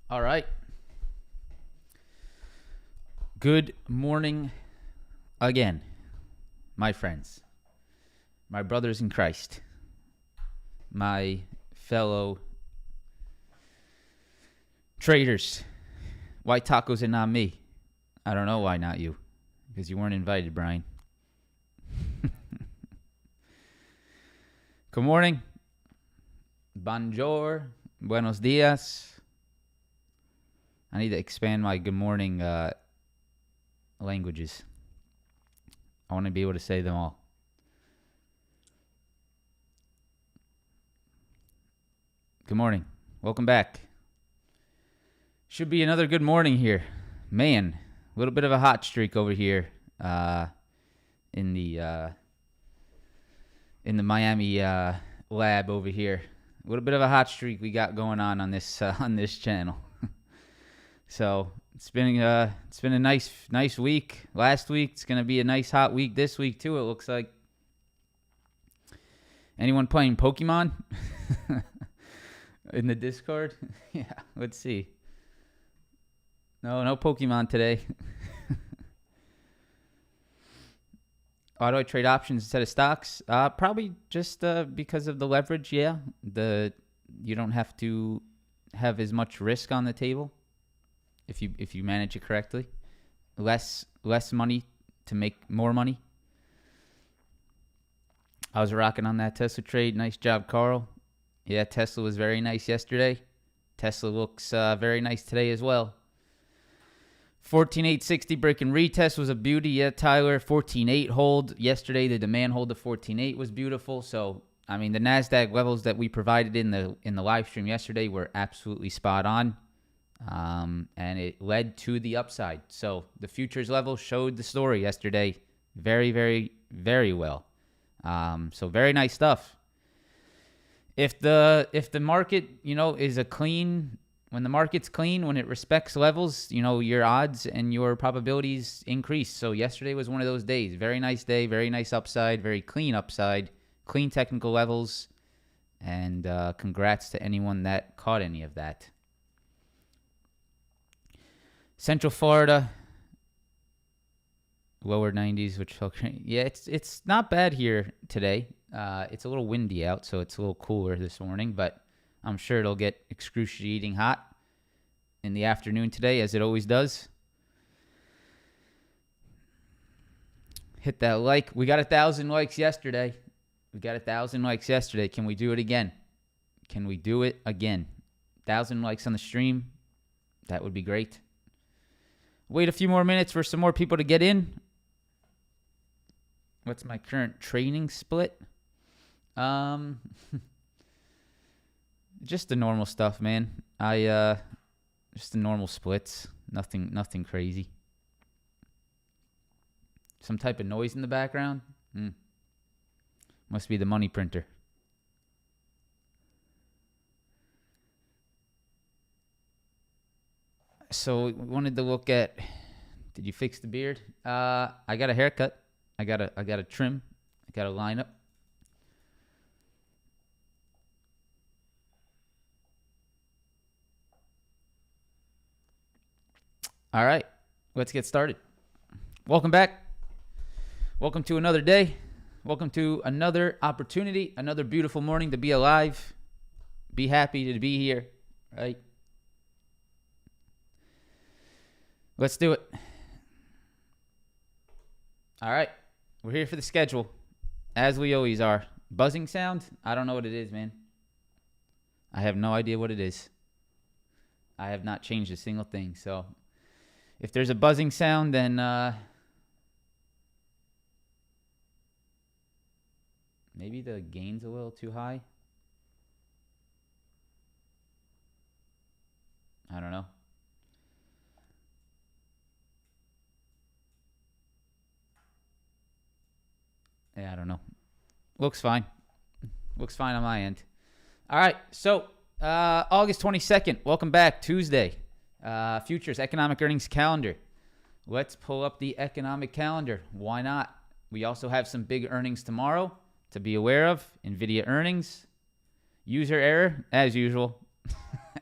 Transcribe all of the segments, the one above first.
All right. Good morning again, my friends, my brothers in Christ, my fellow traders. Why tacos and not me? I don't know why not you, because you weren't invited, Brian. Good morning. Bonjour. Buenos dias. I need to expand my good morning languages. I want to be able to say them all. Good morning. Welcome back. Should be another good morning here. Man, a little bit of a hot streak over here in the Miami lab over here. A little bit of a hot streak we got going on this channel. So it's been a nice week. Last week, it's gonna be a nice hot week this week too. It looks like. Anyone playing Pokemon in the Discord? Yeah, let's see. No Pokemon today. Why do I trade options instead of stocks? Probably just because of the leverage. Yeah, you don't have to have as much risk on the table. If you manage it correctly, less money to make more money. I was rocking on that Tesla trade. Nice job, Carl. Yeah, Tesla was very nice yesterday. Tesla looks very nice today as well. 14.860 break and retest was a beauty. Yeah, Tyler, 14.8 hold. Yesterday, the demand hold of 14.8 was beautiful. So, I mean, the NASDAQ levels that we provided in the live stream yesterday were absolutely spot on. And it led to the upside. So the futures level showed the story yesterday very, very, very well. So very nice stuff. If the market, is when the market's clean, when it respects levels, your odds and your probabilities increase. So yesterday was one of those days. Very nice day, very nice upside, very clean upside, clean technical levels. And congrats to anyone that caught any of that. Central Florida, lower 90s, which felt great. Yeah, it's not bad here today. It's a little windy out, so it's a little cooler this morning, but I'm sure it'll get excruciating hot in the afternoon today, as it always does. Hit that like. We got 1,000 likes yesterday. We got 1,000 likes yesterday. Can we do it again? Can we do it again? 1,000 likes on the stream. That would be great. Wait a few more minutes for some more people to get in. What's my current trading split? Just the normal stuff, man. Just the normal splits. Nothing crazy. Some type of noise in the background? Must be the money printer. So we wanted to look at, did you fix the beard? I got a haircut. I got a trim. I got a line up. All right, let's get started. Welcome back. Welcome to another day. Welcome to another opportunity, another beautiful morning to be alive. Be happy to be here, right? Let's do it. All right, we're here for the schedule, as we always are. Buzzing sound? I don't know what it is, man. I have no idea what it is. I have not changed a single thing, so if there's a buzzing sound, then maybe the gain's a little too high. I don't know. Yeah, I don't know. Looks fine. Looks fine on my end. All right, so August 22nd, welcome back, Tuesday. Futures economic earnings calendar. Let's pull up the economic calendar. Why not? We also have some big earnings tomorrow to be aware of. Nvidia earnings. User error, as usual.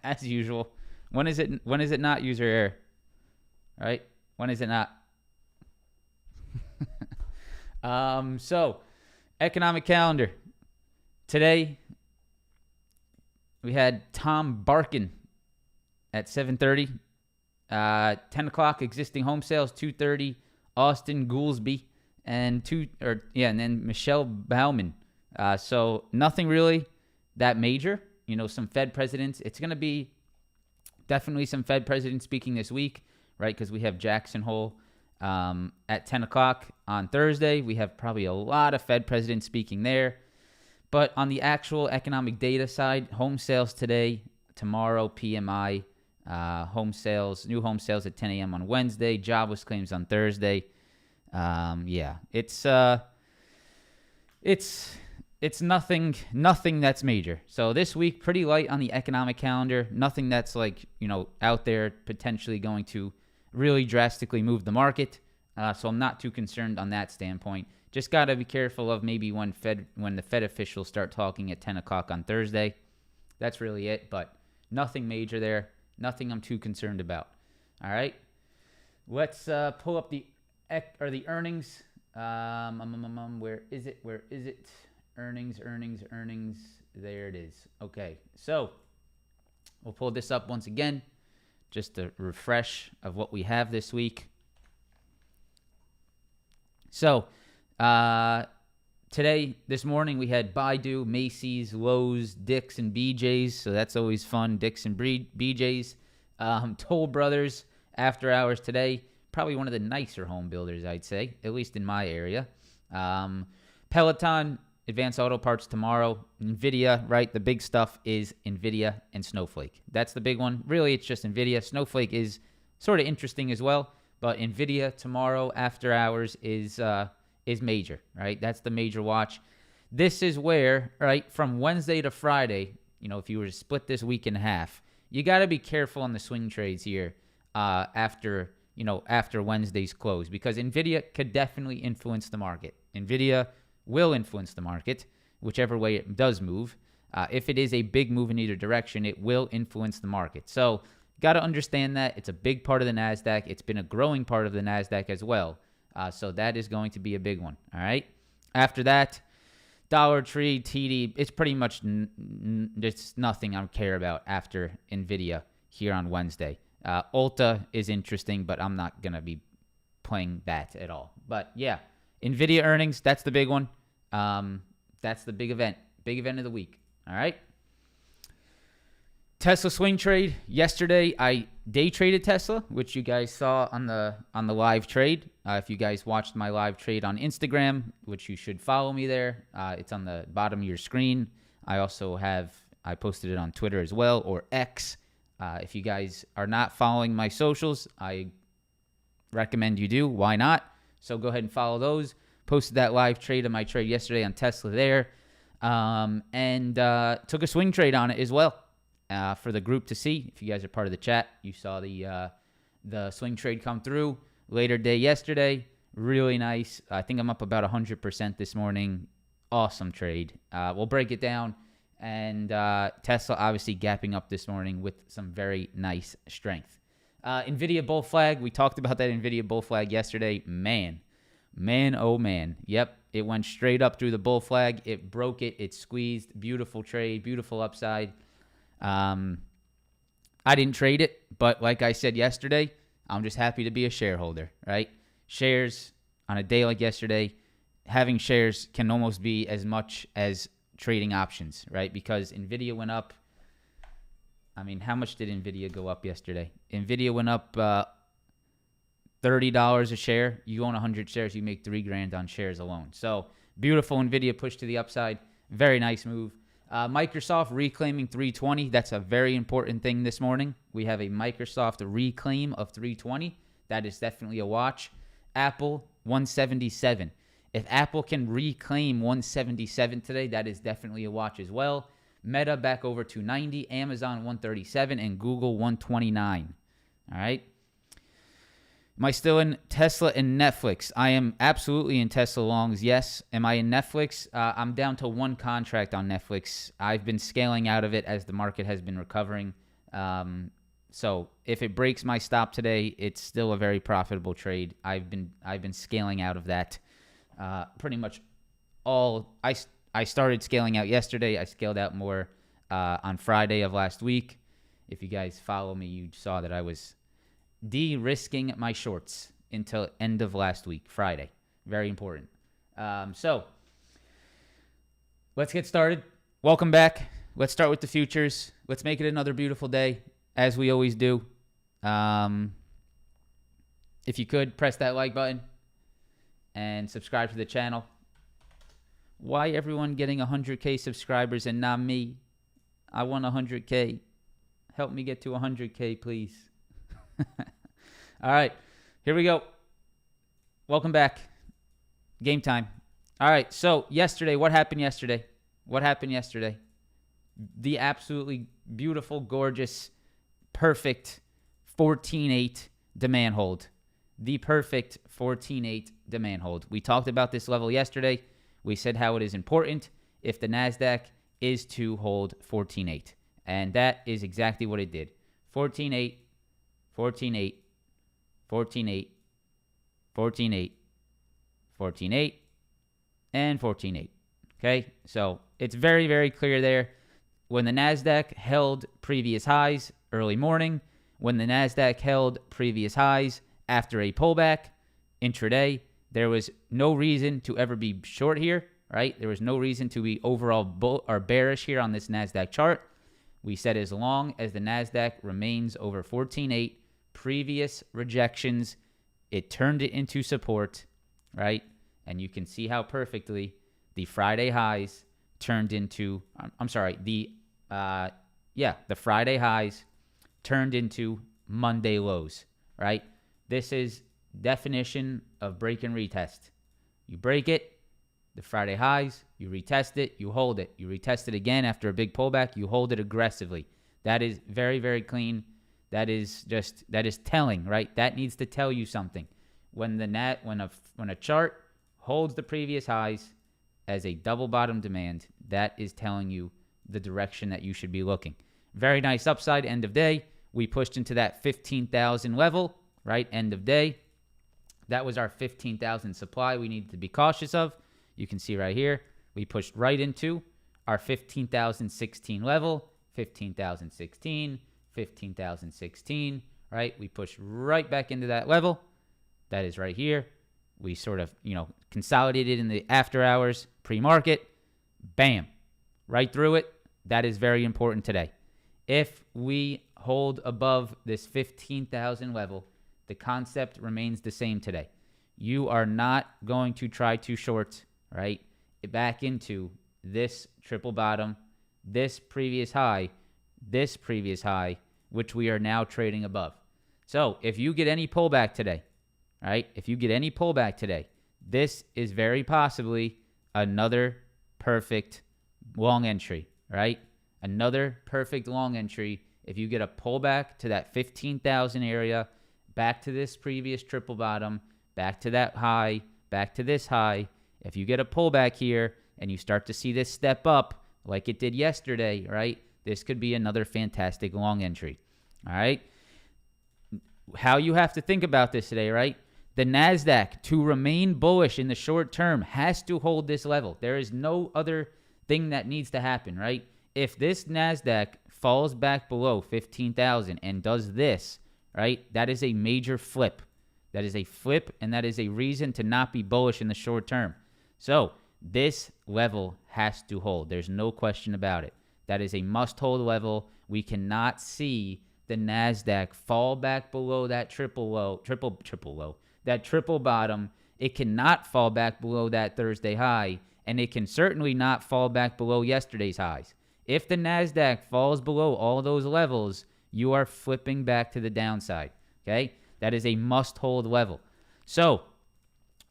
As usual. When is it not user error? Right? When is it not? So, economic calendar. Today, we had Tom Barkin at 7:30. 10 o'clock, existing home sales, 2:30. Austin Goolsby, and then Michelle Bauman. So nothing really that major. Some Fed presidents. It's going to be definitely some Fed presidents speaking this week, right? Because we have Jackson Hole at 10 o'clock on Thursday. We have probably a lot of Fed presidents speaking there. But on the actual economic data side, home sales today, tomorrow, PMI, home sales, new home sales at 10 a.m. on Wednesday, jobless claims on Thursday. It's nothing that's major. So this week, pretty light on the economic calendar. Nothing that's out there potentially going to really drastically move the market. So I'm not too concerned on that standpoint. Just got to be careful of maybe when the Fed officials start talking at 10 o'clock on Thursday. That's really it, but nothing major there. Nothing I'm too concerned about. All right. Let's pull up the earnings. Where is it? Earnings. There it is. Okay. So we'll pull this up once again. Just a refresh of what we have this week. So, this morning, we had Baidu, Macy's, Lowe's, Dick's, and BJ's. So that's always fun. Dick's and BJ's. Toll Brothers, after hours today. Probably one of the nicer home builders, I'd say, at least in my area. Peloton, Advanced Auto Parts tomorrow. Nvidia, right? The big stuff is Nvidia and Snowflake. That's the big one. Really, it's just Nvidia. Snowflake is sort of interesting as well. But Nvidia tomorrow after hours is major, right? That's the major watch. This is where, right, from Wednesday to Friday, if you were to split this week in half, you got to be careful on the swing trades here after Wednesday's close, because Nvidia could definitely influence the market. Nvidia will influence the market, whichever way it does move. If it is a big move in either direction, it will influence the market. So got to understand that. It's a big part of the NASDAQ. It's been a growing part of the NASDAQ as well. So that is going to be a big one. All right. After that, Dollar Tree, TD, it's pretty much there's nothing I care about after Nvidia here on Wednesday. Ulta is interesting, but I'm not going to be playing that at all. But yeah, Nvidia earnings, that's the big one. That's the big event of the week. All right. Tesla swing trade. Yesterday, I day traded Tesla, which you guys saw on the live trade. If you guys watched my live trade on Instagram, which you should follow me there, it's on the bottom of your screen. I posted it on Twitter as well, or X. If you guys are not following my socials, I recommend you do. Why not? So go ahead and follow those. Posted that live trade of my trade yesterday on Tesla there, and took a swing trade on it as well. For the group to see. If you guys are part of the chat, you saw the swing trade come through later day yesterday. Really nice. I think I'm up about 100% this morning. Awesome trade. We'll break it down. And Tesla obviously gapping up this morning with some very nice strength. Nvidia bull flag. We talked about that Nvidia bull flag yesterday. Man, oh man. Yep, it went straight up through the bull flag. It broke it. It squeezed. Beautiful trade. Beautiful upside. I didn't trade it, but like I said yesterday, I'm just happy to be a shareholder, right? Shares on a day like yesterday, having shares can almost be as much as trading options, right? Because Nvidia went up. I mean, how much did Nvidia go up yesterday? Nvidia went up $30 a share. You own 100 shares, you make $3,000 on shares alone. So beautiful Nvidia push to the upside. Very nice move. Microsoft reclaiming 320. That's a very important thing this morning. We have a Microsoft reclaim of 320. That is definitely a watch. Apple 177. If Apple can reclaim 177 today, that is definitely a watch as well. Meta back over 290. Amazon 137 and Google 129. All right. Am I still in Tesla and Netflix? I am absolutely in Tesla longs, yes. Am I in Netflix? I'm down to one contract on Netflix. I've been scaling out of it as the market has been recovering. So if it breaks my stop today, it's still a very profitable trade. I've been scaling out of that pretty much all. I started scaling out yesterday. I scaled out more on Friday of last week. If you guys follow me, you saw that I was de-risking my shorts until end of last week, Friday. Very important. So let's get started. Welcome back. Let's start with the futures. Let's make it another beautiful day, as we always do. If you could, press that like button and subscribe to the channel. Why everyone getting 100K subscribers and not me? I want 100K. Help me get to 100K, please. All right, here we go. Welcome back. Game time. All right, so yesterday, what happened yesterday? The absolutely beautiful, gorgeous, perfect 14.8 demand hold. The perfect 14.8 demand hold. We talked about this level yesterday. We said how it is important if the NASDAQ is to hold 14.8. And that is exactly what it did. 14.8. 14.8, 14.8, 14.8, 14.8, and 14.8. Okay, so it's very, very clear there. When the NASDAQ held previous highs early morning, when the NASDAQ held previous highs after a pullback intraday, there was no reason to ever be short here, right? There was no reason to be overall bull or bearish here on this NASDAQ chart. We said as long as the NASDAQ remains over 14.8, previous rejections, it turned it into support, right? And you can see how perfectly the Friday highs turned into, the Friday highs turned into Monday lows, right? This is definition of break and retest. You break it, the Friday highs, you retest it, you hold it. You retest it again after a big pullback, you hold it aggressively. That is very, very clean. That is telling, right? That needs to tell you something. When a chart holds the previous highs as a double bottom demand, that is telling you the direction that you should be looking. Very nice upside end of day. We pushed into that 15,000 level, right? End of day. That was our 15,000 supply we needed to be cautious of. You can see right here, we pushed right into our 15,016 level, 15,016, 15,016, right? We push right back into that level. That is right here. We sort of, consolidated in the after hours pre-market, Bam. Right through it. That is very important today. If we hold above this 15,000 level, the concept remains the same today. You are not going to try to short, right, back into this triple bottom, this previous high, which we are now trading above. So if you get any pullback today, right, this is very possibly another perfect long entry, right? Another perfect long entry. If you get a pullback to that 15,000 area, back to this previous triple bottom, back to that high, back to this high, if you get a pullback here and you start to see this step up like it did yesterday, right, this could be another fantastic long entry, all right? How you have to think about this today, right? The NASDAQ, to remain bullish in the short term, has to hold this level. There is no other thing that needs to happen, right? If this NASDAQ falls back below 15,000 and does this, right, that is a major flip. That is a flip, and that is a reason to not be bullish in the short term. So this level has to hold. There's no question about it. That is a must-hold level. We cannot see the NASDAQ fall back below that triple bottom. It cannot fall back below that Thursday high, and it can certainly not fall back below yesterday's highs. If the NASDAQ falls below all those levels, you are flipping back to the downside, okay? That is a must-hold level. So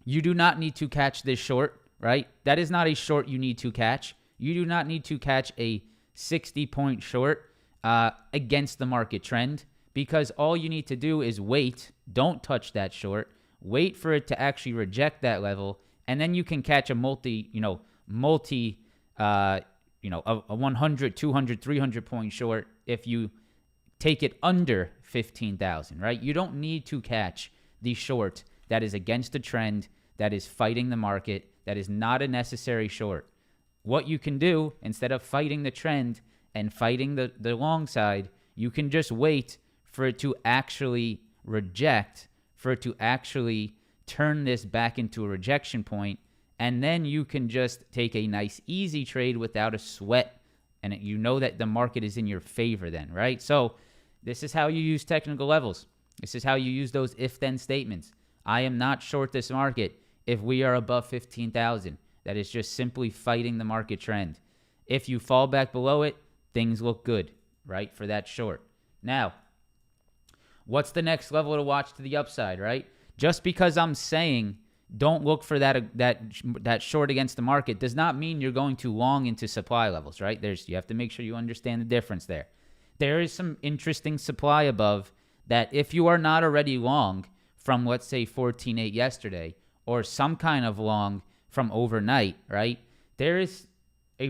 you do not need to catch this short, right? That is not a short you need to catch. You do not need to catch a 60-point short against the market trend, because all you need to do is wait. Don't touch that short. Wait for it to actually reject that level, and then you can catch a a 100, 200, 300 point short if you take it under 15,000, right? You don't need to catch the short that is against the trend, that is fighting the market, that is not a necessary short. What you can do, instead of fighting the trend and fighting the long side, you can just wait for it to actually reject, for it to actually turn this back into a rejection point, and then you can just take a nice easy trade without a sweat, and you know that the market is in your favor then, right? So this is how you use technical levels. This is how you use those if-then statements. I am not short this market if we are above 15,000. That is just simply fighting the market trend. If you fall back below it, things look good, right, for that short. Now, what's the next level to watch to the upside, right? Just because I'm saying don't look for that short against the market does not mean you're going to long into supply levels, right? You have to make sure you understand the difference there. There is some interesting supply above that if you are not already long from, let's say, 14.8 yesterday, or some kind of long from overnight, right? There is a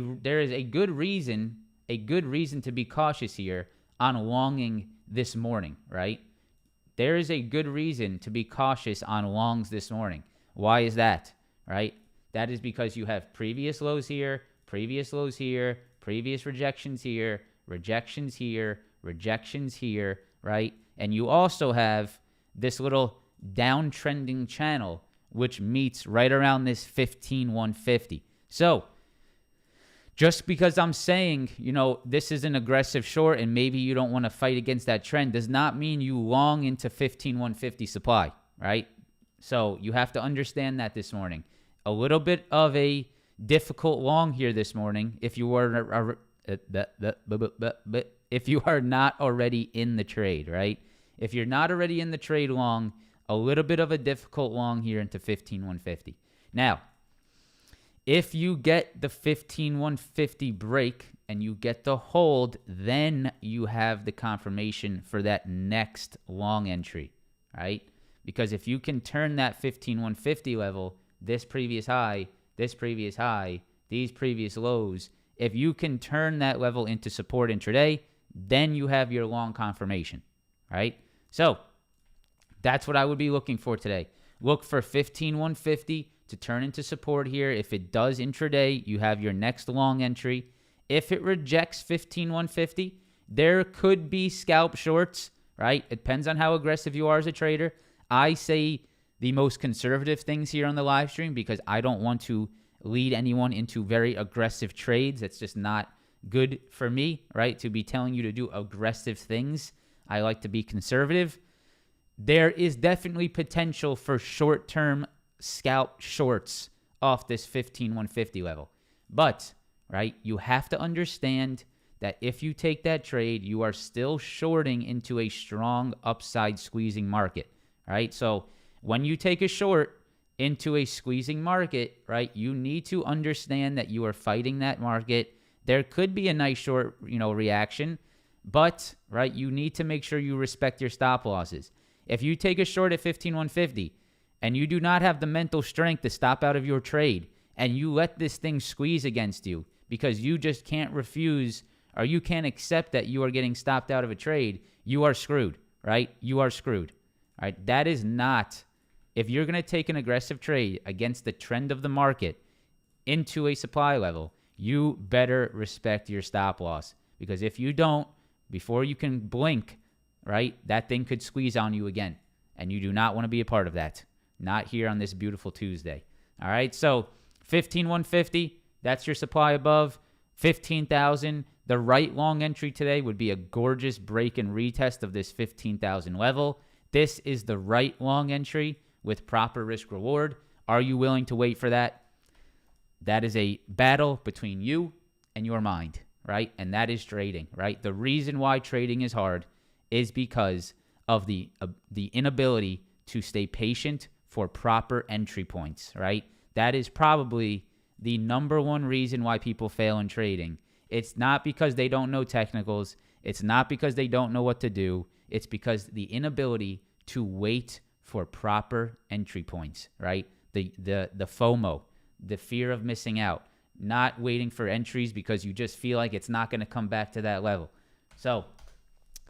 good reason to be cautious here on longing this morning, right? There is a good reason to be cautious on longs this morning. Why is that, right? That is because you have previous lows here, previous rejections here, rejections here, right? And you also have this little downtrending channel, which meets right around this 15,150. So just because I'm saying, this is an aggressive short and maybe you don't want to fight against that trend does not mean you long into 15,150 supply, right? So you have to understand that this morning. A little bit of a difficult long here this morning if you are not already in the trade, right? If you're not already in the trade long, a little bit of a difficult long here into 15,150. Now, if you get the 15,150 break and you get the hold, then you have the confirmation for that next long entry, right? Because if you can turn that 15,150 level, this previous high, these previous lows, if you can turn that level into support intraday, then you have your long confirmation, right? So that's what I would be looking for today. Look for 15,150 to turn into support here. If it does intraday, you have your next long entry. If it rejects 15,150, there could be scalp shorts, right? It depends on how aggressive you are as a trader. I say the most conservative things here on the live stream because I don't want to lead anyone into very aggressive trades. That's just not good for me, right? To be telling you to do aggressive things. I like to be conservative. There is definitely potential for short-term scalp shorts off this 15,150 level. But, right, you have to understand that if you take that trade, you are still shorting into a strong upside squeezing market, right? So when you take a short into a squeezing market, right, you need to understand that you are fighting that market. There could be a nice short, reaction, but, right, you need to make sure you respect your stop losses. If you take a short at 15,150 and you do not have the mental strength to stop out of your trade and you let this thing squeeze against you because you just can't refuse or you can't accept that you are getting stopped out of a trade, you are screwed, right? You are screwed, right? That is not, if you're going to take an aggressive trade against the trend of the market into a supply level, you better respect your stop loss, because if you don't, before you can blink, right, that thing could squeeze on you again, and you do not want to be a part of that. Not here on this beautiful Tuesday. All right, so 15,150, that's your supply above. 15,000, the right long entry today would be a gorgeous break and retest of this 15,000 level. This is the right long entry with proper risk reward. Are you willing to wait for that? That is a battle between you and your mind, right? And that is trading, right? The reason why trading is hard is because of the inability to stay patient for proper entry points, right? That is probably the number one reason why people fail in trading. It's not because they don't know technicals. It's not because they don't know what to do. It's because the inability to wait for proper entry points, right? The FOMO, the fear of missing out, not waiting for entries because you just feel like it's not going to come back to that level. So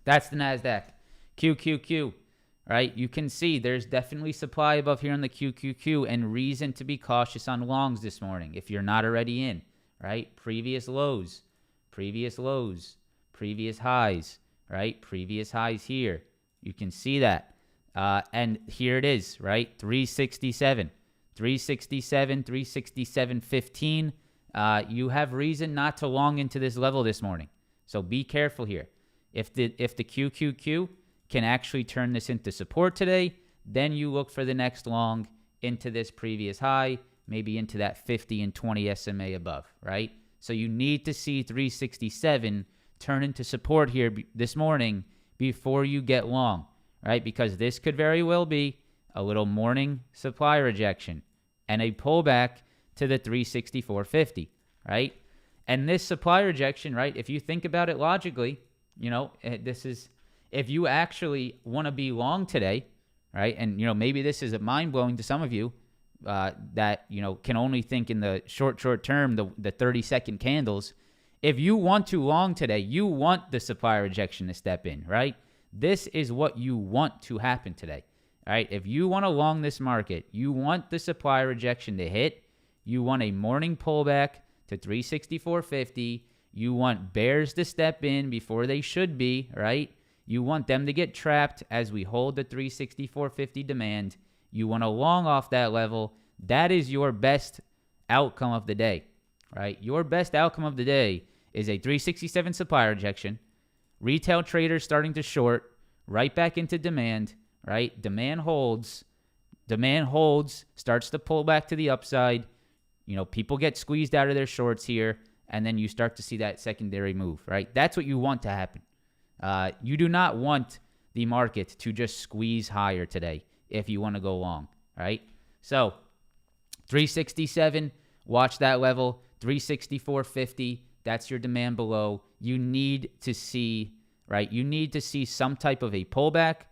that's the NASDAQ. QQQ, right? You can see there's definitely supply above here on the QQQ and reason to be cautious on longs this morning if you're not already in, right? Previous lows, previous highs, right? Previous highs here. You can see that. And here it is, right? 367, 367.15. You have reason not to long into this level this morning. So be careful here. If the QQQ can actually turn this into support today, then you look for the next long into this previous high, maybe into that 50 and 20 SMA above, right? So you need to see 367 turn into support here this morning before you get long, right? Because this could very well be a little morning supply rejection and a pullback to the 364.50, right? And this supply rejection, right, if you think about it logically, this is, if you actually want to be long today, right, and, maybe this is mind-blowing to some of you that, can only think in the short term, the 30-second candles. If you want to long today, you want the supply rejection to step in, right? This is what you want to happen today, all right? If you want to long this market, you want the supply rejection to hit. You want a morning pullback to 364.50. You want bears to step in before they should be, right? You want them to get trapped as we hold the 364.50 demand. You want to long off that level. That is your best outcome of the day, right? Your best outcome of the day is a 367 supply rejection, retail traders starting to short, right back into demand, right? Demand holds, starts to pull back to the upside. People get squeezed out of their shorts here, and then you start to see that secondary move, right? That's what you want to happen. You do not want the market to just squeeze higher today if you want to go long, right? So 367, watch that level. 364.50, that's your demand below. You need to see, right? You need to see some type of a pullback,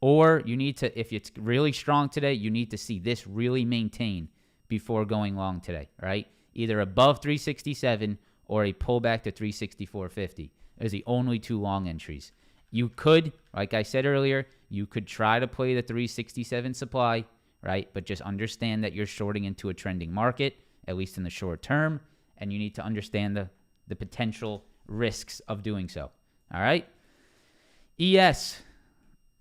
or you need to, if it's really strong today, you need to see this really maintain before going long today, right? Either above 367 or a pullback to 364.50 is the only two long entries. You could, like I said earlier, you could try to play the 367 supply, right? But just understand that you're shorting into a trending market, at least in the short term, and you need to understand the potential risks of doing so. All right? ES.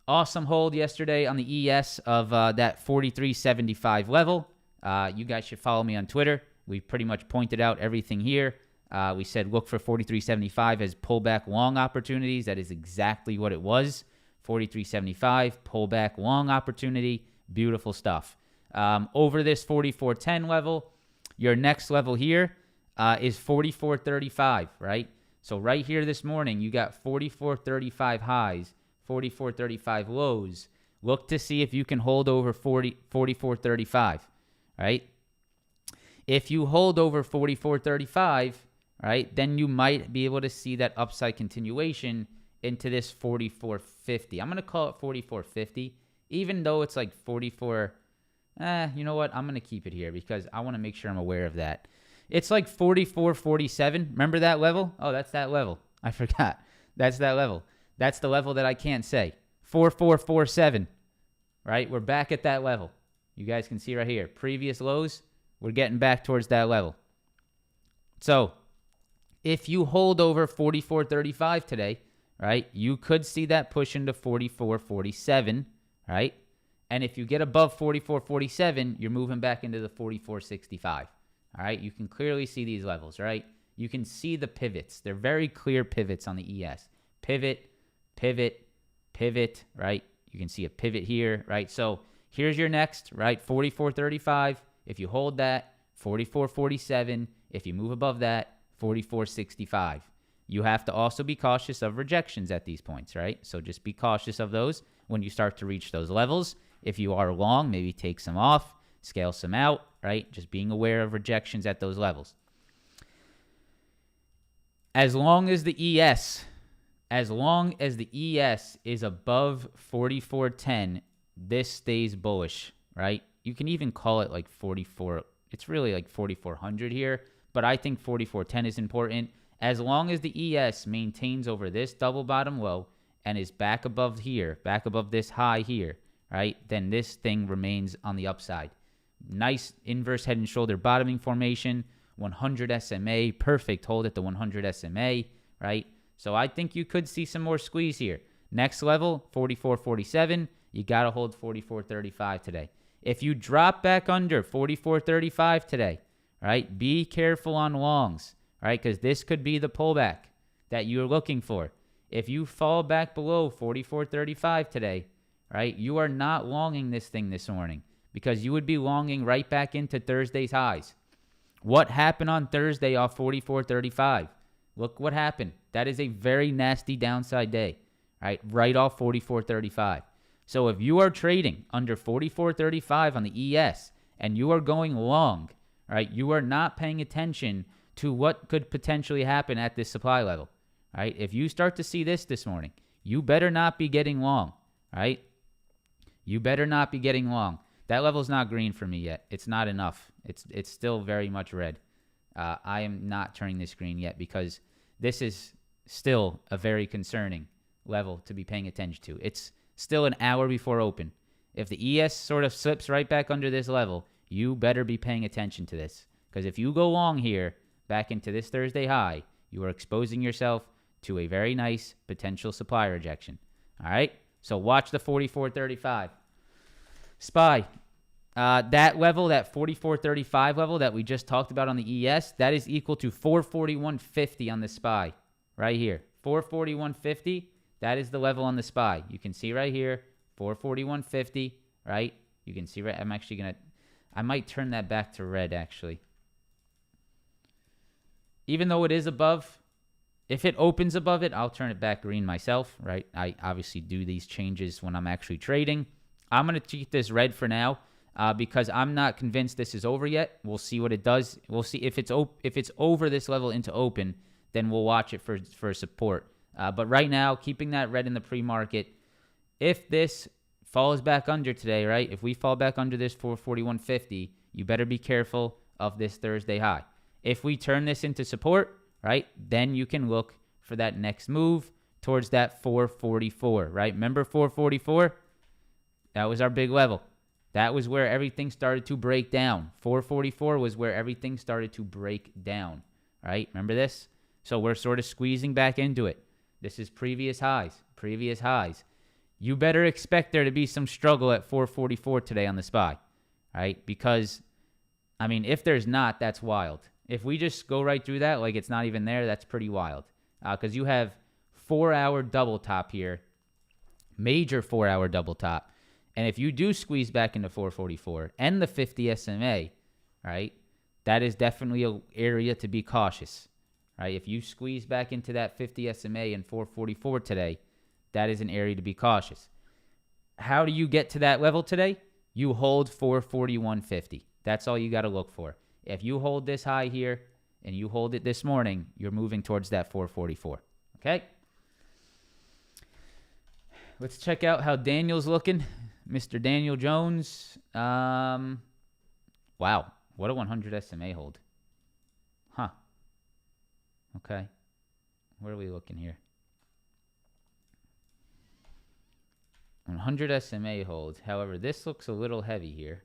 Awesome hold yesterday on the ES of that 43.75 level. You guys should follow me on Twitter. We pretty much pointed out everything here. We said look for 43.75 as pullback long opportunities. That is exactly what it was. 43.75, pullback long opportunity. Beautiful stuff. Over this 44.10 level, your next level here is 44.35, right? So right here this morning, you got 44.35 highs, 44.35 lows. Look to see if you can hold over 44.35, right? If you hold over 44.35, right, then you might be able to see that upside continuation into this 44.50. I'm going to call it 44.50, even though it's like 44. You know what? I'm going to keep it here because I want to make sure I'm aware of that. It's like 44.47. Remember that level? Oh, that's that level. I forgot. That's that level. That's the level that I can't say. 4447, right? We're back at that level. You guys can see right here. Previous lows, we're getting back towards that level. So if you hold over 44.35 today, right, you could see that push into 44.47, right? And if you get above 44.47, you're moving back into the 44.65. All right, you can clearly see these levels, right? You can see the pivots. They're very clear pivots on the ES. Pivot, pivot, pivot, right? You can see a pivot here, right? So here's your next, right? 44.35. If you hold that, 44.47. If you move above that, 44.65. You have to also be cautious of rejections at these points, right? So just be cautious of those when you start to reach those levels. If you are long, maybe take some off, scale some out, right? Just being aware of rejections at those levels. As long as the ES is above 44.10, this stays bullish, right? You can even call it like 44. It's really like 4,400 here, but I think 44.10 is important. As long as the ES maintains over this double bottom low and is back above here, back above this high here, right? Then this thing remains on the upside. Nice inverse head and shoulder bottoming formation, 100 SMA, perfect hold at the 100 SMA, right? So I think you could see some more squeeze here. Next level, 44.47, you got to hold 44.35 today. If you drop back under 44.35 today, right, be careful on longs, right, because this could be the pullback that you're looking for. If you fall back below 44.35 today, right, you are not longing this thing this morning, because you would be longing right back into Thursday's highs. What happened on Thursday off 44.35? Look what happened. That is a very nasty downside day, right off 44.35. So if you are trading under 44.35 on the ES and you are going long, right, you are not paying attention to what could potentially happen at this supply level, right? If you start to see this morning, you better not be getting long, right? You better not be getting long. That level's not green for me yet. It's not enough. It's still very much red. I am not turning this green yet because this is still a very concerning level to be paying attention to. It's still an hour before open. If the ES sort of slips right back under this level, you better be paying attention to this. Because if you go long here, back into this Thursday high, you are exposing yourself to a very nice potential supply rejection. All right? So watch the 44.35. SPY. That level, that 44.35 level that we just talked about on the ES, that is equal to 441.50 on the SPY. Right here. 441.50. That is the level on the SPY. You can see right here. 441.50. Right? You can see right. I'm actually going to. I might turn that back to red, actually. Even though it is above, if it opens above it, I'll turn it back green myself, right? I obviously do these changes when I'm actually trading. I'm going to keep this red for now because I'm not convinced this is over yet. We'll see what it does. We'll see if it's over this level into open, then we'll watch it for support. But right now, keeping that red in the pre-market, if this falls back under today, right? If we fall back under this 441.50, you better be careful of this Thursday high. If we turn this into support, right, then you can look for that next move towards that 444, right? Remember 444? That was our big level. That was where everything started to break down. 444 was where everything started to break down, right? Remember this? So we're sort of squeezing back into it. This is previous highs. You better expect there to be some struggle at 444 today on the SPY, right? Because I mean, if there's not, that's wild. If we just go right through that like it's not even there, that's pretty wild. Because you have 4-hour double top here, major 4-hour double top. And if you do squeeze back into 444 and the 50 SMA, right, that is definitely an area to be cautious, right? If you squeeze back into that 50 SMA and 444 today, that is an area to be cautious. How do you get to that level today? You hold 441.50. That's all you got to look for. If you hold this high here and you hold it this morning, you're moving towards that 444. Okay? Let's check out how Daniel's looking. Mr. Daniel Jones. Wow. What a 100 SMA hold. Huh. Okay. Where are we looking here? 100 SMA hold. However, this looks a little heavy here.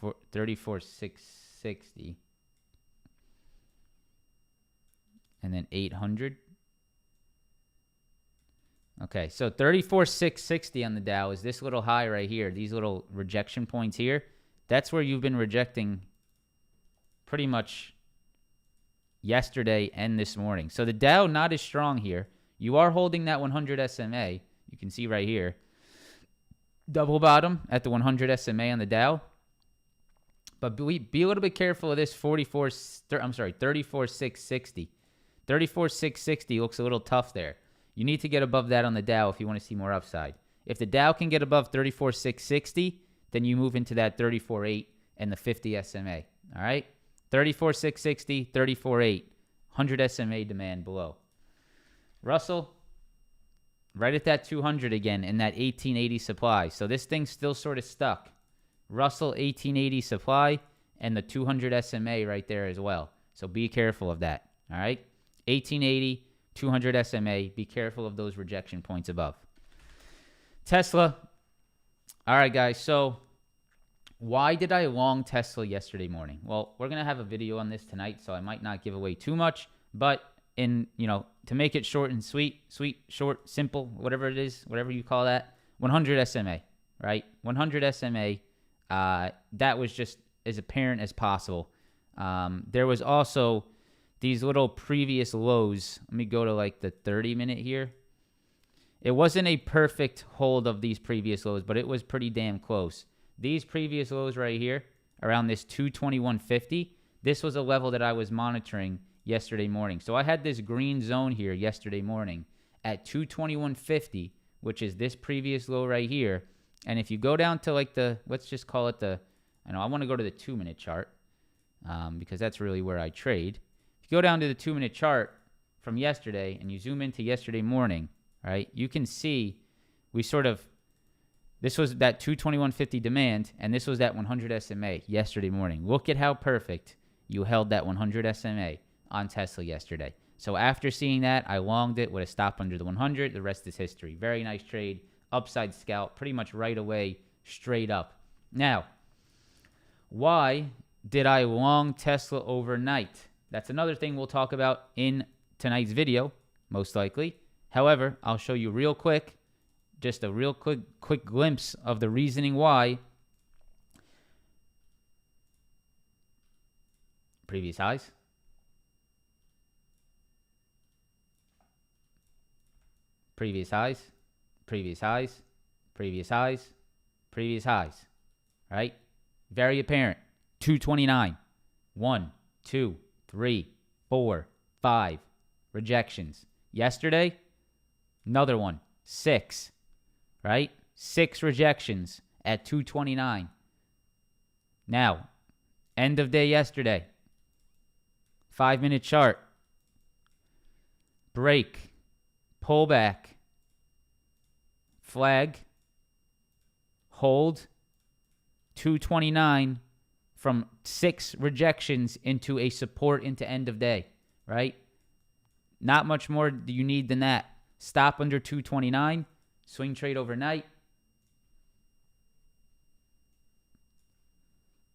For 34,660. And then 800. Okay, so 34,660 on the Dow is this little high right here. These little rejection points here. That's where you've been rejecting pretty much yesterday and this morning. So the Dow not as strong here. You are holding that 100 SMA. You can see right here. Double bottom at the 100 SMA on the Dow. But be a little bit careful of this 34,660. 34,660 looks a little tough there. You need to get above that on the Dow if you want to see more upside. If the Dow can get above 34,660, then you move into that 34.8 and the 50 SMA. All right? 34,660, 34.8. 100 SMA demand below. Russell, right at that 200 again in that 1880 supply. So this thing's still sort of stuck. Russell 1880 supply and the 200 SMA right there as well. So be careful of that. All right? 1880, 200 SMA. Be careful of those rejection points above. Tesla. All right, guys. So why did I long Tesla yesterday morning? Well, we're going to have a video on this tonight, so I might not give away too much. But to make it short and sweet, short, simple, whatever it is, whatever you call that, 100 SMA, right? 100 SMA. That was just as apparent as possible. There was also these little previous lows. Let me go to like the 30-minute here. It wasn't a perfect hold of these previous lows, but it was pretty damn close. These previous lows right here, around this 221.50, this was a level that I was monitoring yesterday morning. So I had this green zone here yesterday morning at 221.50, which is this previous low right here. And if you go down to like let's just call it I want to go to the 2-minute chart because that's really where I trade. If you go down to the 2-minute chart from yesterday and you zoom into yesterday morning, right, you can see this was that 221.50 demand, and this was that 100 SMA yesterday morning. Look at how perfect you held that 100 SMA on Tesla yesterday. So after seeing that, I longed it with a stop under the 100. The rest is history. Very nice trade. Upside scalp, pretty much right away, straight up. Now, why did I long Tesla overnight? That's another thing we'll talk about in tonight's video, most likely. However, I'll show you real quick, just a real quick glimpse of the reasoning why. Previous highs. Previous highs. Previous highs. Previous highs. Previous highs. Right? Very apparent. 229. 1, 2, 3, 4, 5. Rejections. Yesterday, another one. 6. Right? 6 rejections at 229. Now, end of day yesterday. 5-minute chart. Break. Pullback. Flag. Hold. 229 from 6 rejections into a support into end of day, right? Not much more do you need than that. Stop under 229. Swing trade overnight.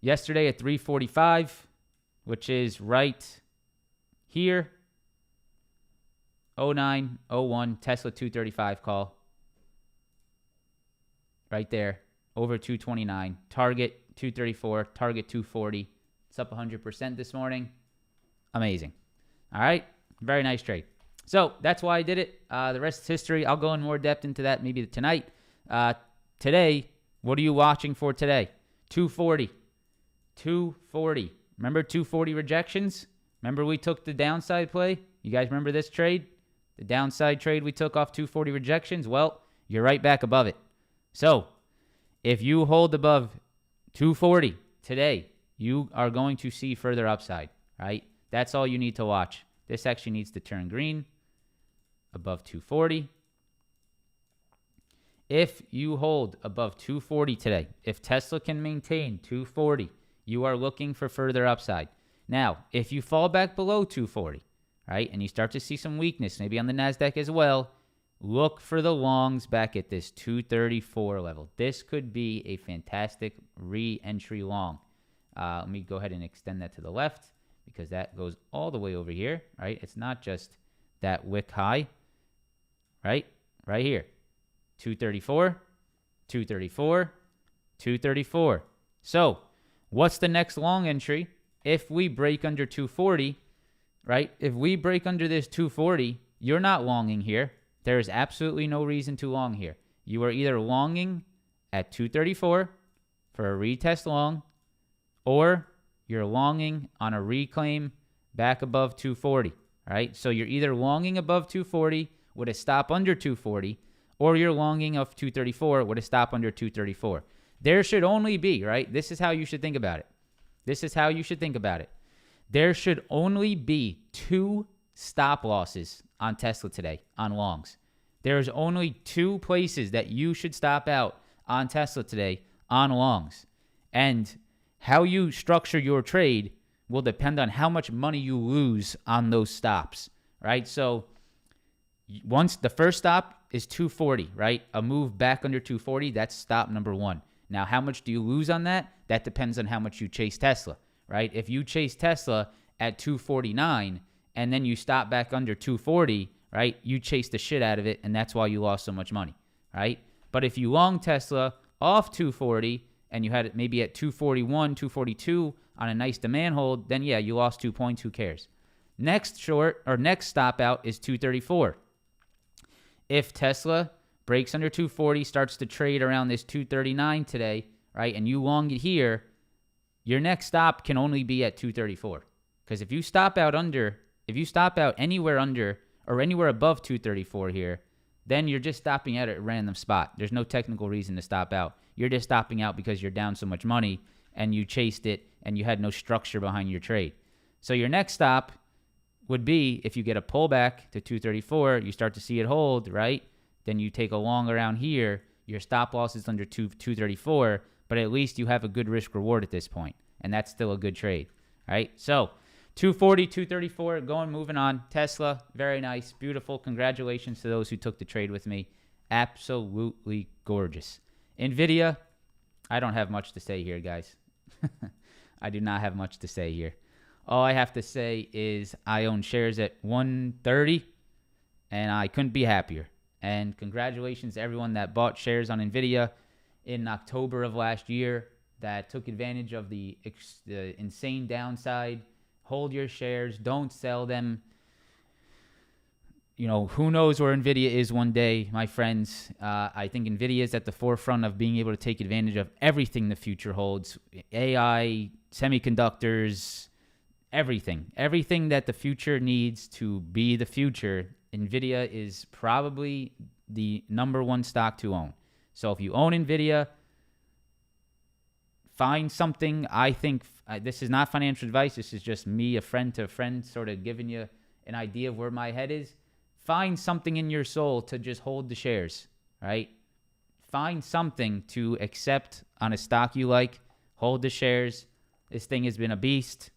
Yesterday at 345, which is right here. 0901 Tesla 235 call. Right there. Over 229. Target 234, target 240. It's up 100% this morning. Amazing. All right. Very nice trade. So that's why I did it. The rest is history. I'll go in more depth into that maybe tonight. Today, what are you watching for today? 240. 240. Remember 240 rejections? Remember we took the downside play? You guys remember this trade? The downside trade we took off 240 rejections? Well, you're right back above it. So if you hold above 240 today, you are going to see further upside, right? That's all you need to watch. This actually needs to turn green above 240. If you hold above 240 today, if Tesla can maintain 240, you are looking for further upside. Now, if you fall back below 240, right, and you start to see some weakness, maybe on the NASDAQ as well, look for the longs back at this 234 level. This could be a fantastic re-entry long. Let me go ahead and extend that to the left because that goes all the way over here, right? It's not just that wick high, right? Right here. 234, 234, 234. So what's the next long entry? If we break under 240, right? If we break under this 240, you're not longing here. There is absolutely no reason to long here. You are either longing at 234 for a retest long, or you're longing on a reclaim back above 240, right? So you're either longing above 240 with a stop under 240, or you're longing of 234 with a stop under 234. There should only be, right? This is how you should think about it. This is how you should think about it. There should only be 2 stop losses on Tesla today on longs. There's only 2 places that you should stop out on Tesla today on longs. And how you structure your trade will depend on how much money you lose on those stops, right? So once the first stop is 240, right? A move back under 240, that's stop number 1. Now, how much do you lose on that? That depends on how much you chase Tesla, right? If you chase Tesla at 249 and then you stop back under 240, right? You chase the shit out of it, and that's why you lost so much money, right? But if you long Tesla off 240 and you had it maybe at 241, 242 on a nice demand hold, then yeah, you lost 2 points. Who cares? Next stop out is 234. If Tesla breaks under 240, starts to trade around this 239 today, right, and you long it here, your next stop can only be at 234. Because if you stop out anywhere under or anywhere above 234 here, then you're just stopping out at a random spot. There's no technical reason to stop out. You're just stopping out because you're down so much money and you chased it and you had no structure behind your trade. So your next stop would be if you get a pullback to 234, you start to see it hold, right? Then you take a long around here. Your stop loss is under 234, but at least you have a good risk reward at this point, and that's still a good trade, right? So 240, 234, moving on. Tesla, very nice, beautiful. Congratulations to those who took the trade with me. Absolutely gorgeous. Nvidia, I don't have much to say here, guys. I do not have much to say here. All I have to say is I own shares at 130, and I couldn't be happier. And congratulations to everyone that bought shares on Nvidia in October of last year that took advantage of the insane downside. Hold your shares. Don't sell them. You know, who knows where Nvidia is one day, my friends. I think Nvidia is at the forefront of being able to take advantage of everything the future holds. AI, semiconductors, everything. Everything that the future needs to be the future. Nvidia is probably the number 1 stock to own. So if you own Nvidia, find something. I think this is not financial advice. This is just me, a friend to a friend, sort of giving you an idea of where my head is. Find something in your soul to just hold the shares, right? Find something to accept on a stock you like. Hold the shares. This thing has been a beast.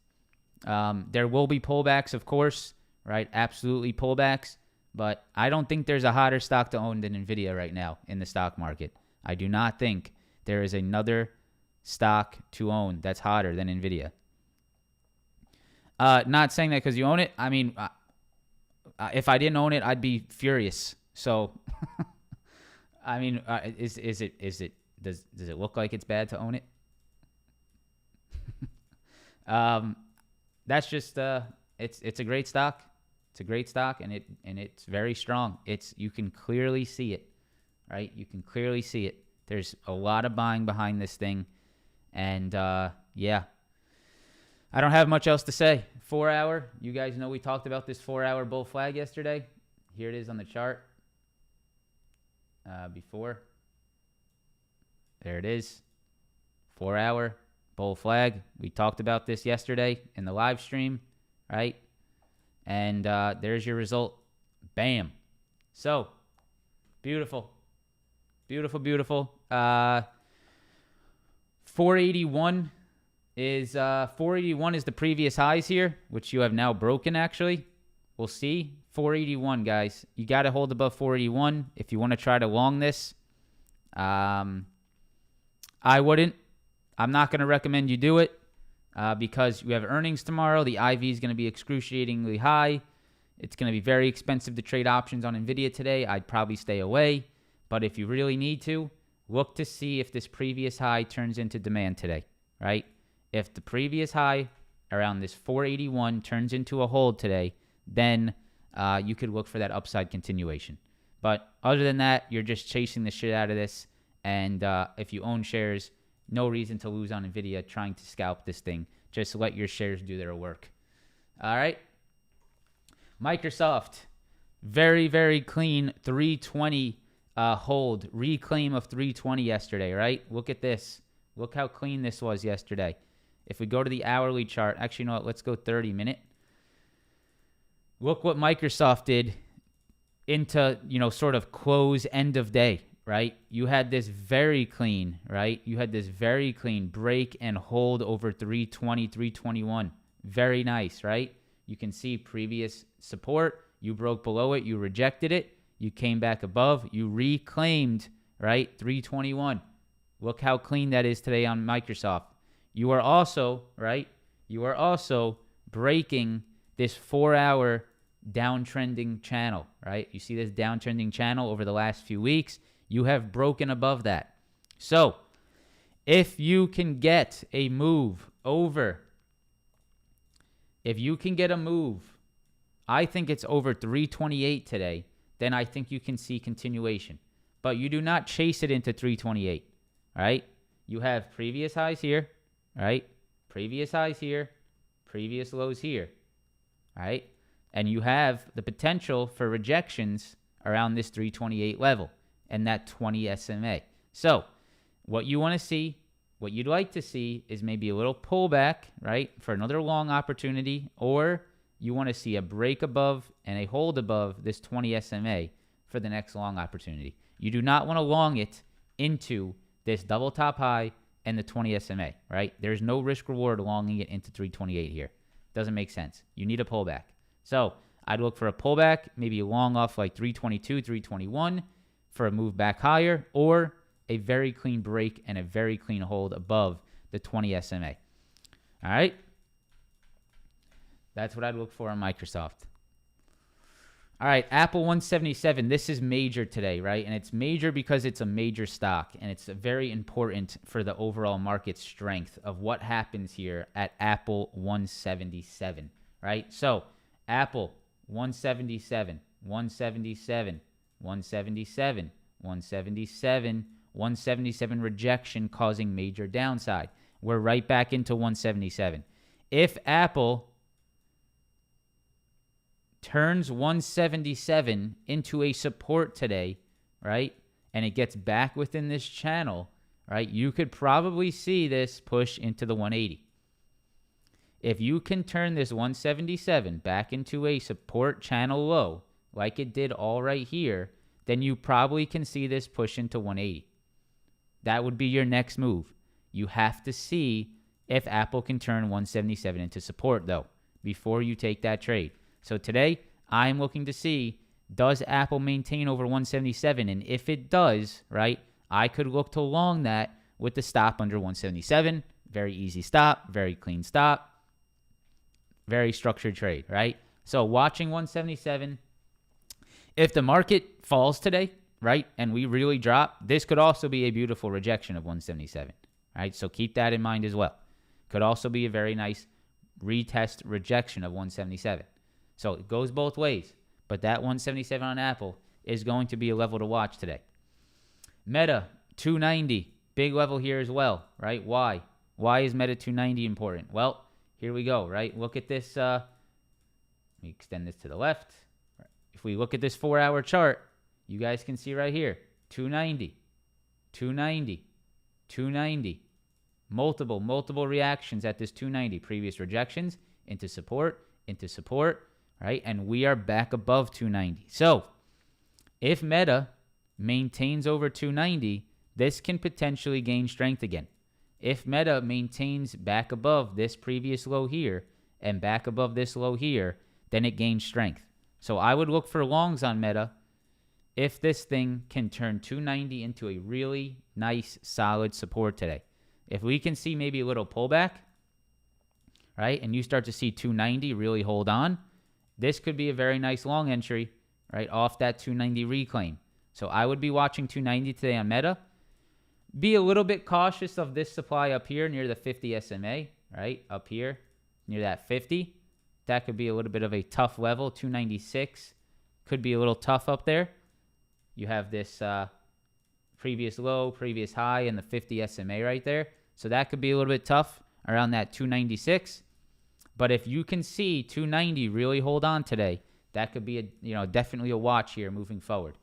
There will be pullbacks, of course, right? Absolutely pullbacks. But I don't think there's a hotter stock to own than Nvidia right now in the stock market. I do not think there is another stock to own that's hotter than Nvidia. Not saying that because you own it. I mean, if I didn't own it, I'd be furious. So, I mean, does it look like it's bad to own it? That's just it's a great stock. It's a great stock, and it's very strong. You can clearly see it, right? You can clearly see it. There's a lot of buying behind this thing, and yeah, I don't have much else to say. 4 hour, you guys know we talked about this 4 hour bull flag yesterday. Here it is on the chart. Before, there it is. 4 hour bull flag. We talked about this yesterday in the live stream, right? And there's your result. Bam. So, beautiful. Beautiful, beautiful. 481 is the previous highs here, which you have now broken, actually. We'll see. 481, guys. You got to hold above 481 if you want to try to long this. I wouldn't. I'm not going to recommend you do it because you have earnings tomorrow. The IV is going to be excruciatingly high. It's going to be very expensive to trade options on Nvidia today. I'd probably stay away. But if you really need to, look to see if this previous high turns into demand today, right? If the previous high around this 481 turns into a hold today, then you could look for that upside continuation. But other than that, you're just chasing the shit out of this. And if you own shares, no reason to lose on Nvidia trying to scalp this thing. Just let your shares do their work. All right. Microsoft, very, very clean 320 hold, reclaim of 320 yesterday, right? Look at this. Look how clean this was yesterday. If we go to the hourly chart, actually, you know what? Let's go 30-minute. Look what Microsoft did into, sort of close end of day, right? You had this very clean, right? You had this very clean break and hold over 320, 321. Very nice, right? You can see previous support. You broke below it. You rejected it. You came back above. You reclaimed, right? 321. Look how clean that is today on Microsoft. You are also, right? You are also breaking this 4 hour downtrending channel, right? You see this downtrending channel over the last few weeks. You have broken above that. So if you can get a move over, I think it's over 328 today, then I think you can see continuation. But you do not chase it into 328, right? You have previous highs here, right? Previous highs here, previous lows here, right? And you have the potential for rejections around this 328 level and that 20 SMA. So what you want to see, what you'd like to see is maybe a little pullback, right, for another long opportunity, or you want to see a break above and a hold above this 20 SMA for the next long opportunity. You do not want to long it into this double top high and the 20 SMA, right? There's no risk reward longing it into 328 here. Doesn't make sense. You need a pullback. So I'd look for a pullback, maybe a long off like 322, 321 for a move back higher, or a very clean break and a very clean hold above the 20 SMA. All right? That's what I'd look for on Microsoft. All right, Apple 177. This is major today, right? And it's major because it's a major stock, and it's very important for the overall market strength of what happens here at Apple 177, right? So Apple 177, 177, 177, 177, 177 rejection causing major downside. We're right back into 177. If Apple turns 177 into a support today, right, and it gets back within this channel, right, you could probably see this push into the 180. If you can turn this 177 back into a support channel low, like it did all right here, then you probably can see this push into 180. That would be your next move. You have to see if Apple can turn 177 into support, though, before you take that trade. So today, I'm looking to see, does Apple maintain over 177? And if it does, right, I could look to long that with the stop under 177. Very easy stop, very clean stop, very structured trade, right? So watching 177, if the market falls today, right, and we really drop, this could also be a beautiful rejection of 177, right? So keep that in mind as well. Could also be a very nice retest rejection of 177. So it goes both ways. But that 177 on Apple is going to be a level to watch today. Meta, 290. Big level here as well, right? Why? Why is Meta 290 important? Well, here we go, right? Look at this. Let me extend this to the left. If we look at this 4-hour chart, you guys can see right here, 290, 290, 290. Multiple reactions at this 290. Previous rejections into support, right? And we are back above 290. So if Meta maintains over 290, this can potentially gain strength again. If Meta maintains back above this previous low here and back above this low here, then it gains strength. So I would look for longs on Meta if this thing can turn 290 into a really nice, solid support today. If we can see maybe a little pullback, right, and you start to see 290 really hold on, this could be a very nice long entry, right, off that 290 reclaim. So I would be watching 290 today on Meta. Be a little bit cautious of this supply up here near the 50 SMA, right, up here near that 50. That could be a little bit of a tough level. 296 could be a little tough up there. You have this previous low, previous high, and the 50 SMA right there. So that could be a little bit tough around that 296. But if you can see 290 really hold on today, that could be definitely a watch here moving forward.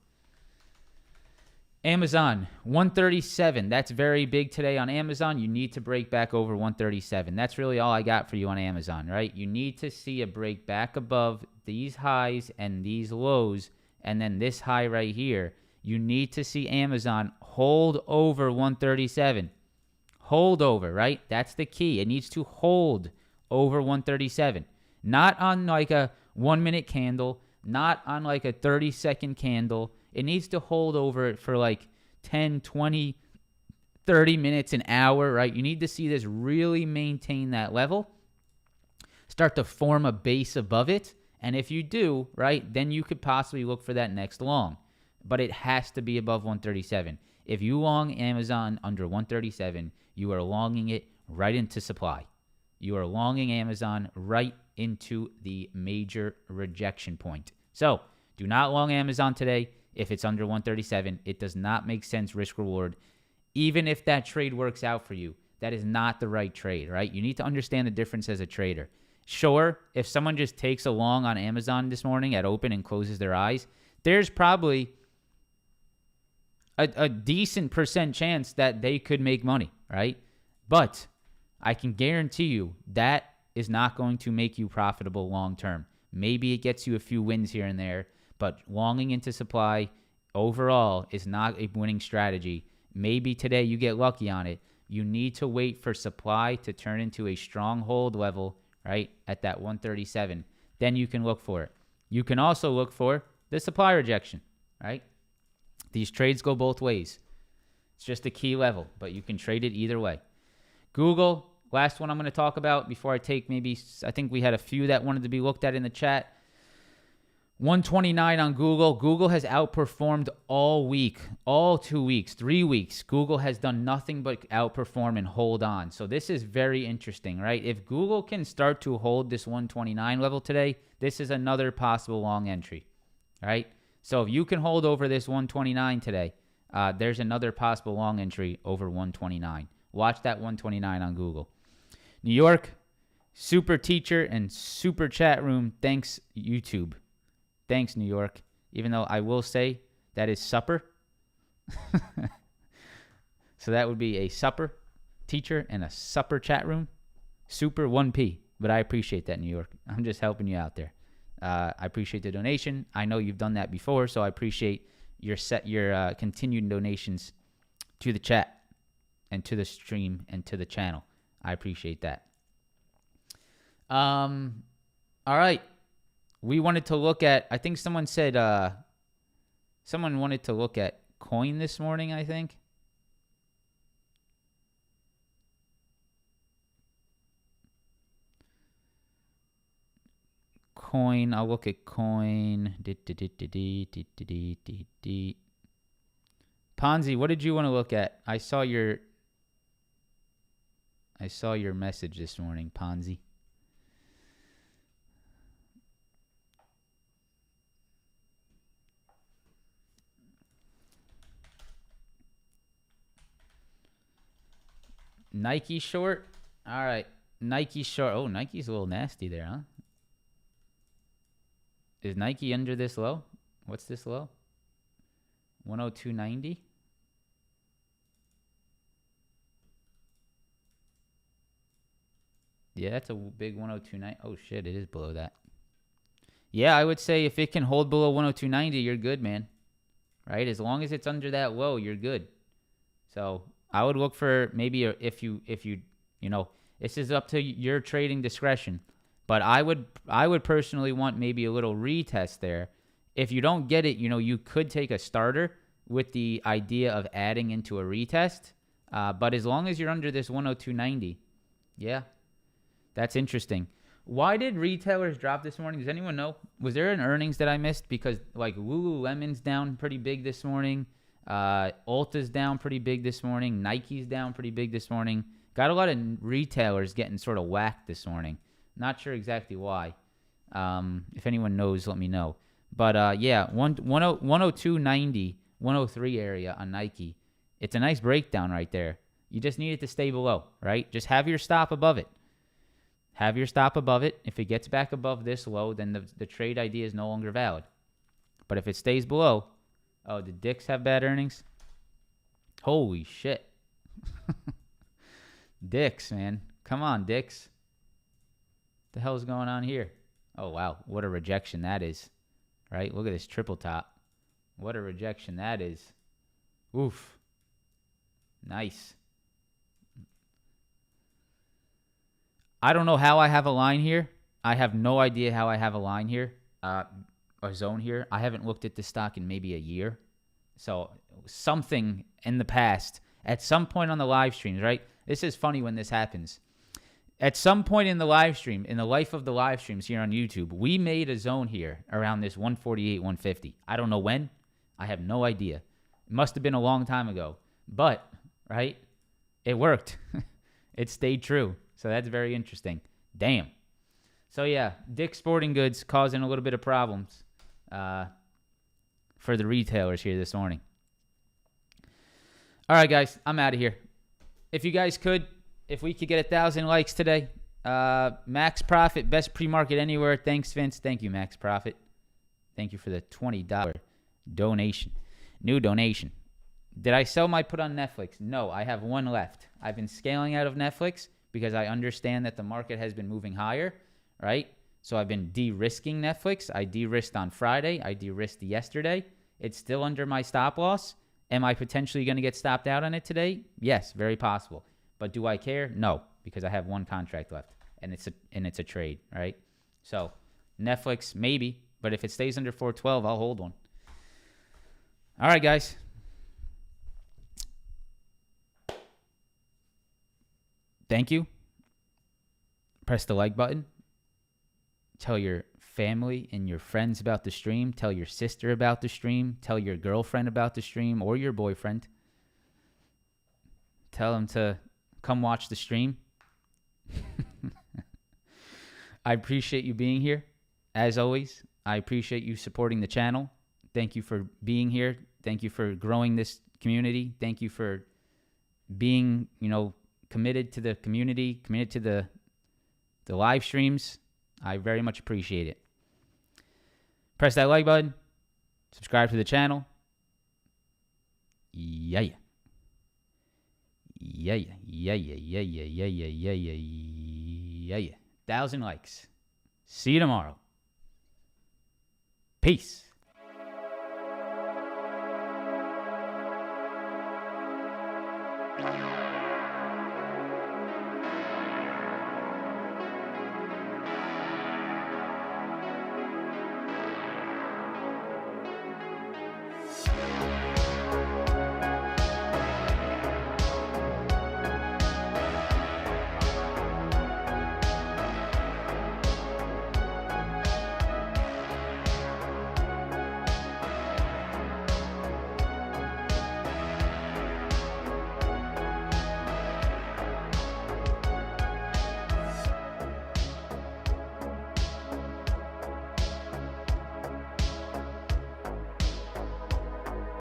Amazon, 137. That's very big today on Amazon. You need to break back over 137. That's really all I got for you on Amazon, right? You need to see a break back above these highs and these lows, and then this high right here. You need to see Amazon hold over 137. Hold over, right? That's the key. It needs to hold over 137. Not on like a 1-minute candle, not on like a 30-second candle. It needs to hold over it for like 10, 20, 30 minutes, an hour, right? You need to see this really maintain that level, start to form a base above it. And if you do, right, then you could possibly look for that next long. But it has to be above 137. If you long Amazon under 137, you are longing it right into supply. You are longing Amazon right into the major rejection point. So do not long Amazon today. If it's under 137, it does not make sense risk reward. Even if that trade works out for you, that is not the right trade, right? You need to understand the difference as a trader. Sure, if someone just takes a long on Amazon this morning at open and closes their eyes, there's probably a decent % chance that they could make money, right? But I can guarantee you that is not going to make you profitable long term. Maybe it gets you a few wins here and there, but longing into supply overall is not a winning strategy. Maybe today you get lucky on it. You need to wait for supply to turn into a strong hold level, right, at that 137. Then you can look for it. You can also look for the supply rejection, right? These trades go both ways. It's just a key level, but you can trade it either way. Google, last one I'm going to talk about before I take I think we had a few that wanted to be looked at in the chat. 129 on Google. Google has outperformed all week, all 2 weeks, 3 weeks. Google has done nothing but outperform and hold on. So this is very interesting, right? If Google can start to hold this 129 level today, this is another possible long entry, right? So if you can hold over this 129 today, there's another possible long entry over 129. Watch that 129 on Google. New York, super teacher and super chat room. Thanks, YouTube. Thanks, New York. Even though I will say that is supper. So that would be a supper teacher and a supper chat room. Super 1P. But I appreciate that, New York. I'm just helping you out there. I appreciate the donation. I know you've done that before, so I appreciate your continued donations to the chat and to the stream and to the channel. I appreciate that. All right. We wanted to look at, I think someone said, someone wanted to look at coin this morning, I think. Coin, I'll look at coin. Ponzi, what did you want to look at? I saw your message this morning, Ponzi. Nike short. All right. Nike short. Oh, Nike's a little nasty there, huh? Is Nike under this low? What's this low? 102.90. Yeah, that's a big 102.90. Oh, shit. It is below that. Yeah, I would say if it can hold below 102.90, you're good, man. Right? As long as it's under that low, you're good. So I would look for maybe if you this is up to your trading discretion, but I would personally want maybe a little retest there. If you don't get it, you could take a starter with the idea of adding into a retest. But as long as you're under this 102.90, yeah, that's interesting. Why did retailers drop this morning? Does anyone know? Was there an earnings that I missed? Because like Lululemon's down pretty big this morning. Ulta's down pretty big this morning. Nike's down pretty big this morning. Got a lot of retailers getting sort of whacked this morning. Not sure exactly why. If anyone knows, let me know. But yeah, 102.90, 103 area on Nike. It's a nice breakdown right there. You just need it to stay below, right? Just have your stop above it. Have your stop above it. If it gets back above this low, then the trade idea is no longer valid. But if it stays below, oh, did Dick's have bad earnings? Holy shit. Dick's, man. Come on, Dick's. What the hell is going on here? Oh, wow. What a rejection that is. Right? Look at this triple top. What a rejection that is. Oof. Nice. I don't know how I have a line here. I have no idea how I have a line here, a zone here. I haven't looked at this stock in maybe a year. So something in the past, at some point on the live streams, right? This is funny when this happens. At some point in the live stream, in the life of the live streams here on YouTube, we made a zone here around this 148, 150. I don't know when. I have no idea. It must have been a long time ago. But, right, it worked. It stayed true. So that's very interesting. Damn. So, yeah, Dick's Sporting Goods causing a little bit of problems for the retailers here this morning. All right, guys, I'm out of here. If you guys could, if we could get 1,000 likes today, Max Profit, best pre-market anywhere. Thanks, Vince. Thank you, Max Profit. Thank you for the $20 donation. New donation. Did I sell my put on Netflix? No, I have one left. I've been scaling out of Netflix because I understand that the market has been moving higher, right? So I've been de-risking Netflix. I de-risked on Friday. I de-risked yesterday. It's still under my stop loss. Am I potentially going to get stopped out on it today? Yes, very possible. But do I care? No, because I have one contract left, and it's a trade, right? So Netflix, maybe, but if it stays under 412, I'll hold one. All right, guys. Thank you. Press the like button. Tell your family and your friends about the stream. Tell your sister about the stream. Tell your girlfriend about the stream or your boyfriend. Tell them to come watch the stream. I appreciate you being here. As always, I appreciate you supporting the channel. Thank you for being here. Thank you for growing this community. Thank you for being, committed to the community, committed to the live streams. I very much appreciate it. Press that like button. Subscribe to the channel. Yeah. Yeah. 1,000 likes. See you tomorrow. Peace.